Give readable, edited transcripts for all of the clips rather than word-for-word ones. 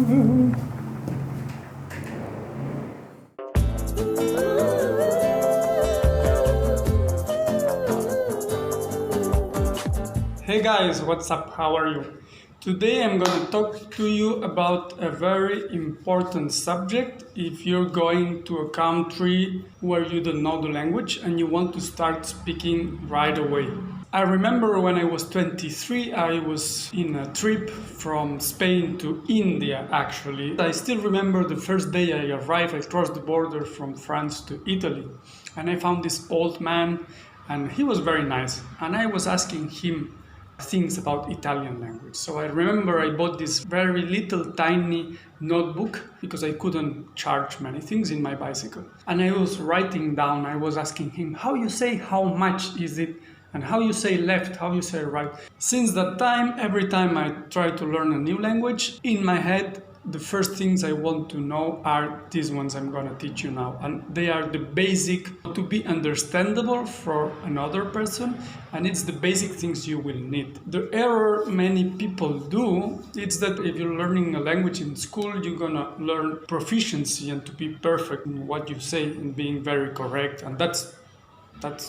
Hey guys, what's up? How are you? Today I'm going to talk to you about a very important subject if you're going to a country where you don't know the language and you want to start speaking right away. I remember when I was 23, I was in a trip from Spain to India actually. I still remember the first day I arrived, I crossed the border from France to Italy and I found this old man and he was very nice and I was asking him things about Italian language. So I remember I bought this very little tiny notebook because I couldn't charge many things in my bicycle. And I was writing down, I was asking him how you say how much is it and how you say left, how you say right. Since that time, every time I try to learn a new language, in my head, the first things I want to know are these ones I'm going to teach you now. And they are the basic to be understandable for another person. And it's the basic things you will need. The error many people do is that if you're learning a language in school, you're going to learn proficiency and to be perfect in what you say and being very correct. And that's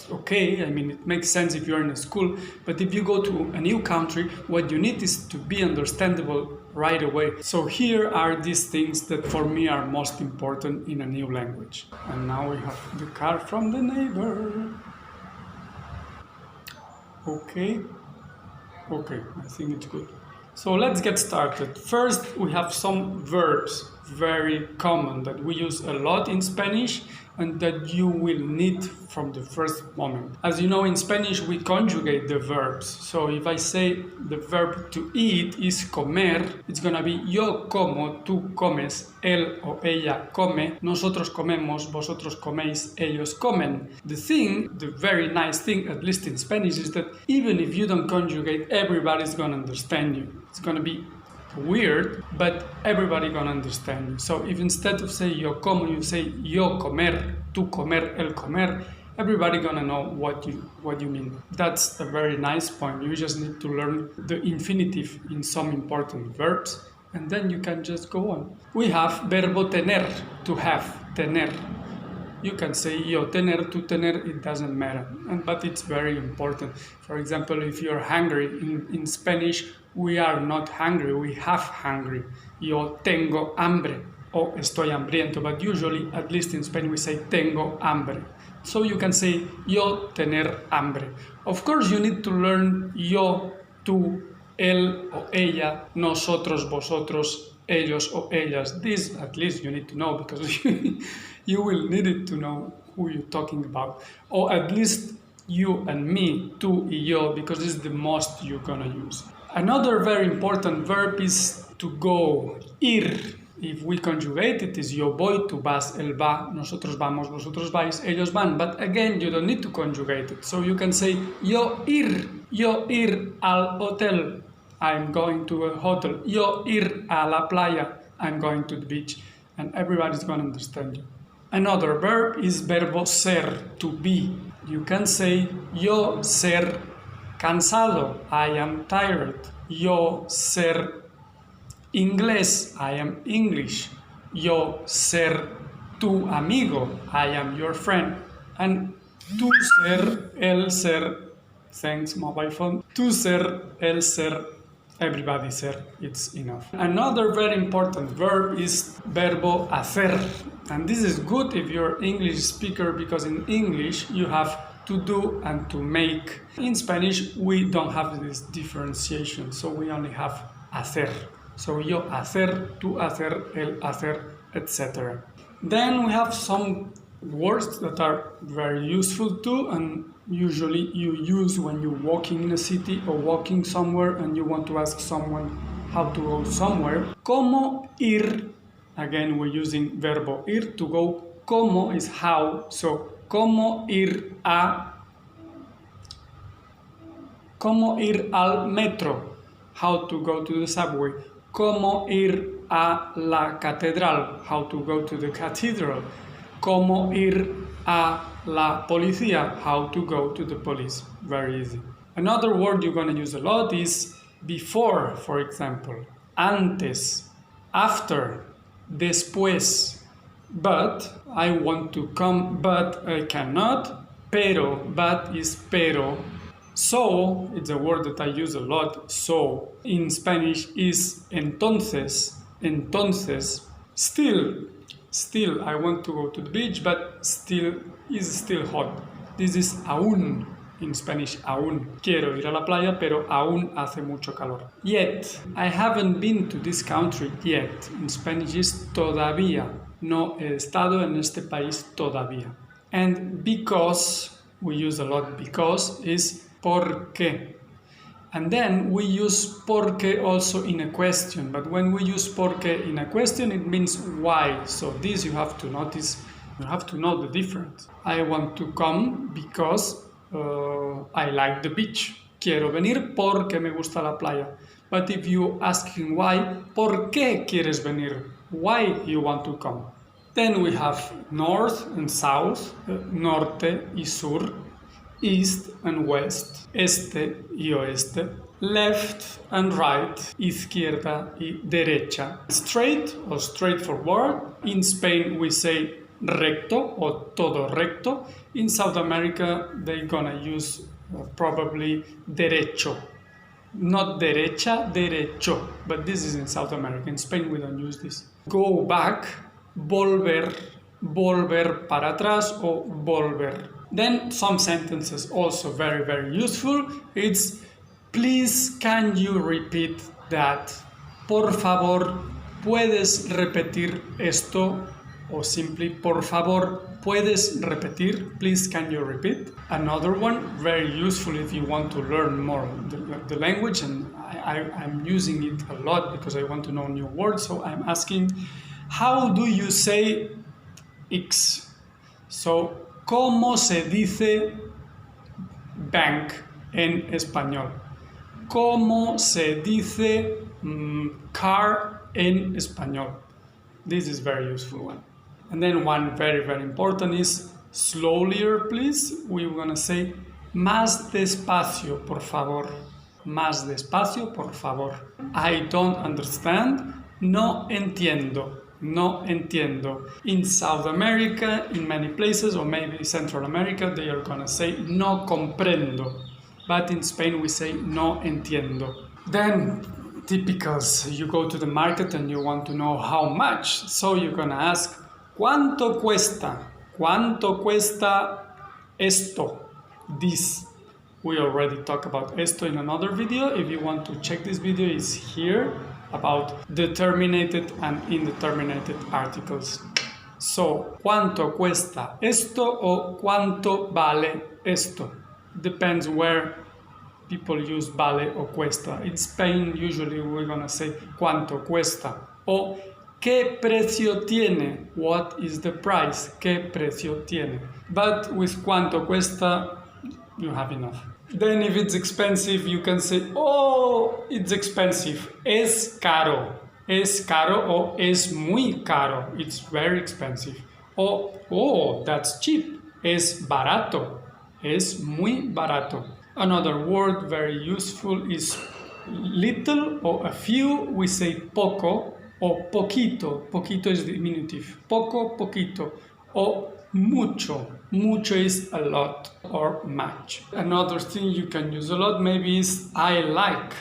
okay. I mean, it makes sense if you're in a school, but if you go to a new country, what you need is to be understandable right away. So here are these things that for me are most important in a new language. And now we have the car from the neighbor. Okay, I think it's good. So let's get started. First, we have some verbs, very common, that we use a lot in Spanish and that you will need from the first moment. As you know, in Spanish, we conjugate the verbs. So if I say the verb to eat is comer, it's gonna be yo como, tú comes, él o ella come, nosotros comemos, vosotros coméis, ellos comen. The very nice thing, at least in Spanish, is that even if you don't conjugate, everybody's gonna understand you. It's gonna be weird, but everybody gonna understand you. So if instead of say yo como, you say yo comer, tú comer, él comer, everybody gonna know what you mean. That's a very nice point. You just need to learn the infinitive in some important verbs, and then you can just go on. We have verbo tener, to have, tener. You can say yo tener, tú tener, it doesn't matter, but it's very important. For example, if you're hungry, in Spanish, we are not hungry, we have hungry. Yo tengo hambre, o estoy hambriento, but usually, at least in Spain, we say tengo hambre. So you can say yo tener hambre. Of course, you need to learn yo, tú, él o ella, nosotros, vosotros, ellos o ellas. This at least you need to know because you will need it to know who you're talking about. Or at least you and me, tú y yo, because this is the most you're gonna use. Another very important verb is to go, ir. If we conjugate it, is yo voy, tú vas, él va, nosotros vamos, vosotros vais, ellos van. But again, you don't need to conjugate it. So you can say yo ir al hotel. I'm going to a hotel. Yo ir a la playa. I'm going to the beach. And everybody's going to understand you. Another verb is verbo ser, to be. You can say yo ser cansado. I am tired. Yo ser inglés. I am English. Yo ser tu amigo. I am your friend. And tú ser, él ser. Thanks, mobile phone. Tú ser, él ser. Everybody ser, it's enough. Another very important verb is verbo hacer. And this is good if you're English speaker because in English you have to do and to make. In Spanish we don't have this differentiation, so we only have hacer. So yo hacer, tú hacer, él hacer, etc. Then we have some words that are very useful too, and usually you use when you're walking in a city or walking somewhere and you want to ask someone how to go somewhere. Como ir, again we're using verbo ir to go. Como is how, so como ir al metro, how to go to the subway. Como ir a la catedral, how to go to the cathedral. Como ir a la policía, how to go to the police. Very easy. Another word you're going to use a lot is before, for example. Antes, after, después, but I want to come, but I cannot. Pero, but is pero. So, it's a word that I use a lot. So, in Spanish is entonces. Entonces, still, I want to go to the beach, but still is still hot. This is aún. In Spanish, aún. Quiero ir a la playa, pero aún hace mucho calor. Yet. I haven't been to this country yet. In Spanish is todavía. No he estado en este país todavía. And because, we use a lot because, is porque. And then we use porque also in a question. But when we use porque in a question, it means why. So this you have to notice, you have to know the difference. I want to come because I like the beach. Quiero venir porque me gusta la playa. But if you asking why, ¿por qué quieres venir? Why you want to come? Then we have north and south, norte y sur, east and west, este y oeste, left and right, izquierda y derecha, straight or straightforward. In Spain we say recto or todo recto. In South America they're gonna use probably derecho. Not derecha, derecho, but this is in South America. In Spain we don't use this. Go back, volver, volver para atrás o volver. Then some sentences also very, very useful. It's please can you repeat that? Por favor, ¿puedes repetir esto? O simply, por favor, ¿puedes repetir? Please can you repeat? Another one, very useful if you want to learn more the language, and I'm using it a lot because I want to know new words, so I'm asking, how do you say X? So, ¿cómo se dice bank en español? ¿Cómo se dice car en español? This is very useful one. And then one very, very important is slowlier, please. We're gonna say más despacio, por favor. Más despacio, por favor. I don't understand. No entiendo. No entiendo. In South America, in many places, or maybe Central America, they are gonna say no comprendo. But in Spain we say no entiendo. Then typicals, you go to the market and you want to know how much. So you're gonna ask, ¿cuánto cuesta? ¿Cuánto cuesta esto? This. We already talked about esto in another video. If you want to check this video, it's here about determinated and indeterminated articles. So, ¿cuánto cuesta esto o cuánto vale esto? Depends where people use vale or cuesta. In Spain, usually we're gonna say cuánto cuesta. O ¿qué precio tiene? What is the price? ¿Qué precio tiene? But with cuánto cuesta, you have enough. Then if it's expensive, you can say, oh, it's expensive. Es caro. Es caro o es muy caro. It's very expensive. O, oh, that's cheap. Es barato. Es muy barato. Another word very useful is little or a few. We say poco o poquito. Poquito is diminutive. Poco, poquito. O mucho. Mucho is a lot or much. Another thing you can use a lot maybe is I like.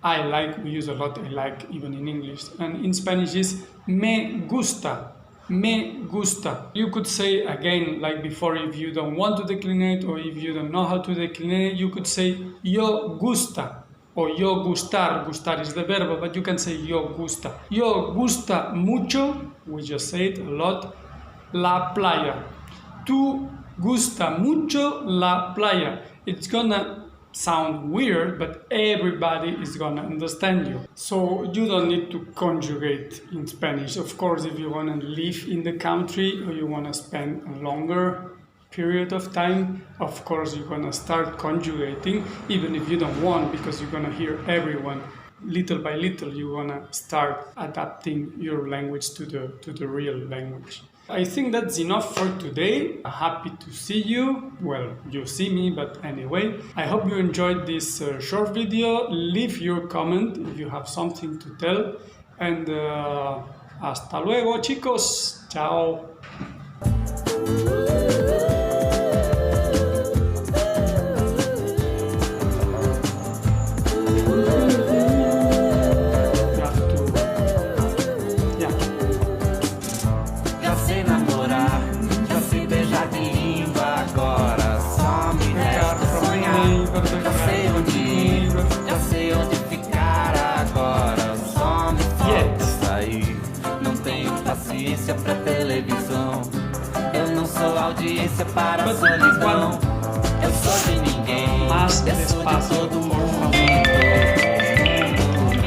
I like, we use a lot I like even in English. And in Spanish is me gusta. Me gusta. You could say again, like before, if you don't want to declinate or if you don't know how to declinate, you could say yo gusta or yo gustar. Gustar is the verb, but you can say yo gusta. Yo gusta mucho, we just say it a lot, la playa. Tu gusta mucho la playa. It's gonna sound weird, but everybody is gonna understand you. So you don't need to conjugate in Spanish. Of course, if you wanna live in the country or you wanna spend a longer period of time, of course you're gonna start conjugating, even if you don't want, because you're gonna hear everyone. Little by little, you're gonna start adapting your language to the real language. I think that's enough for today. Happy to see you. Well, you see me, but anyway. I hope you enjoyed this short video. Leave your comment if you have something to tell. And hasta luego, chicos. Chao. Já sei namorar, já sei beijar de língua, agora só me resta sonhar. Já sei onde ir, já sei onde ficar, agora só me falta sair. Não tenho paciência pra televisão, eu não sou audiência para a solidão. Eu sou de ninguém, eu sou de todo mundo. Me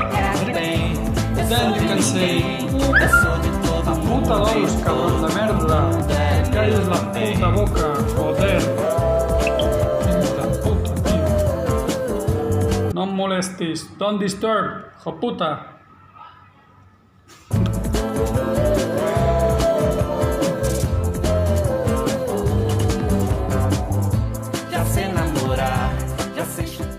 quer bem, eu sou de ninguém, eu sou de todo mundo. Puta vamos, cabrón de merda. Calles la puta boca, joder. Puta, tío. No molestes, don't disturb, hijo puta. Já sei namorar, já sei chutar.